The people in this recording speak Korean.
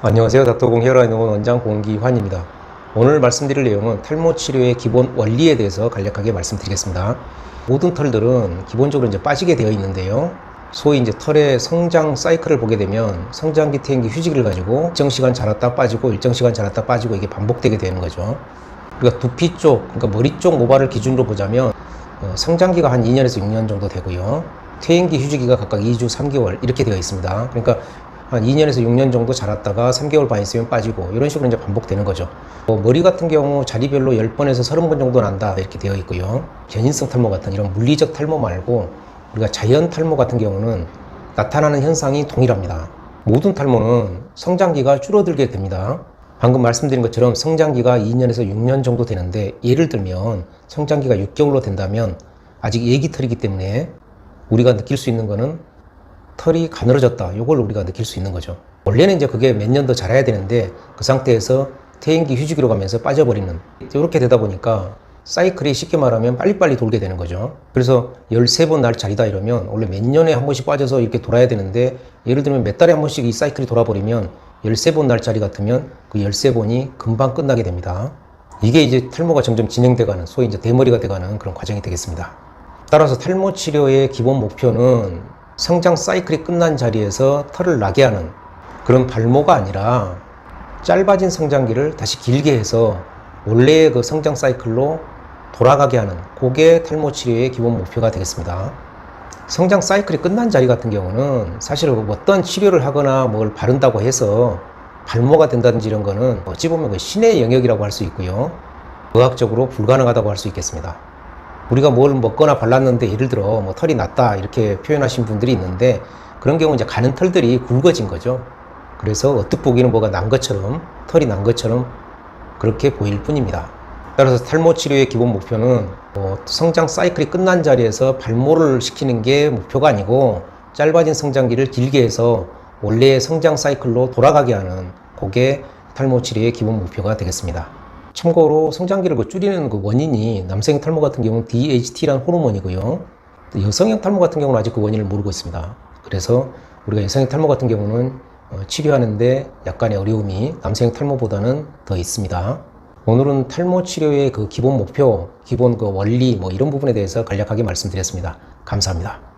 안녕하세요. 닥터공 헤어라인원 원장 공기환입니다. 오늘 말씀드릴 내용은 탈모 치료의 기본 원리에 대해서 간략하게 말씀드리겠습니다. 모든 털들은 기본적으로 이제 빠지게 되어 있는데요. 소위 이제 털의 성장 사이클을 보게 되면 성장기, 퇴행기, 휴지기를 가지고 일정 시간 자랐다 빠지고 일정 시간 자랐다 빠지고 이게 반복되게 되는 거죠. 우리가 두피 쪽, 그러니까 머리 쪽 모발을 기준으로 보자면 성장기가 한 2년에서 6년 정도 되고요. 퇴행기, 휴지기가 각각 2주, 3개월 이렇게 되어 있습니다. 그러니까 한 2년에서 6년 정도 자랐다가 3개월 반 있으면 빠지고 이런 식으로 이제 반복되는 거죠. 머리 같은 경우 자리별로 10번에서 30번 정도 난다 이렇게 되어 있고요. 견인성 탈모 같은 이런 물리적 탈모 말고 우리가 자연 탈모 같은 경우는 나타나는 현상이 동일합니다. 모든 탈모는 성장기가 줄어들게 됩니다. 방금 말씀드린 것처럼 성장기가 2년에서 6년 정도 되는데, 예를 들면 성장기가 6개월로 된다면 아직 애기 털이기 때문에 우리가 느낄 수 있는 거는 털이 가늘어졌다, 이걸 우리가 느낄 수 있는 거죠. 원래는 이제 그게 몇 년 더 자라야 되는데 그 상태에서 퇴행기, 휴지기로 가면서 빠져버리는, 이렇게 되다 보니까 사이클이 쉽게 말하면 빨리빨리 돌게 되는 거죠. 그래서 13번 날 자리다 이러면 원래 몇 년에 한 번씩 빠져서 이렇게 돌아야 되는데, 예를 들면 몇 달에 한 번씩 이 사이클이 돌아버리면 13번 날짜리 같으면 그 13번이 금방 끝나게 됩니다. 이게 이제 탈모가 점점 진행돼가는, 소위 이제 대머리가 돼가는 그런 과정이 되겠습니다. 따라서 탈모 치료의 기본 목표는 성장 사이클이 끝난 자리에서 털을 나게 하는 그런 발모가 아니라 짧아진 성장기를 다시 길게 해서 원래의 그 성장 사이클로 돌아가게 하는, 그게 탈모 치료의 기본 목표가 되겠습니다. 성장 사이클이 끝난 자리 같은 경우는 사실 어떤 치료를 하거나 뭘 바른다고 해서 발모가 된다든지 이런 거는 어찌 보면 그 신의 영역이라고 할 수 있고요. 의학적으로 불가능하다고 할 수 있겠습니다. 우리가 뭘 먹거나 발랐는데 예를 들어 뭐 털이 났다 이렇게 표현하신 분들이 있는데, 그런 경우 이제 가는 털들이 굵어진 거죠. 그래서 어떻게 보기에는 뭐가 난 것처럼, 털이 난 것처럼 그렇게 보일 뿐입니다. 따라서 탈모 치료의 기본 목표는 성장 사이클이 끝난 자리에서 발모를 시키는 게 목표가 아니고, 짧아진 성장기를 길게 해서 원래의 성장 사이클로 돌아가게 하는, 그게 탈모 치료의 기본 목표가 되겠습니다. 참고로 성장기를 줄이는 그 원인이 남성 탈모 같은 경우는 DHT라는 호르몬이고요. 여성형 탈모 같은 경우는 아직 그 원인을 모르고 있습니다. 그래서 우리가 여성형 탈모 같은 경우는 치료하는데 약간의 어려움이 남성형 탈모보다는 더 있습니다. 오늘은 탈모 치료의 그 기본 목표, 기본 그 원리 이런 부분에 대해서 간략하게 말씀드렸습니다. 감사합니다.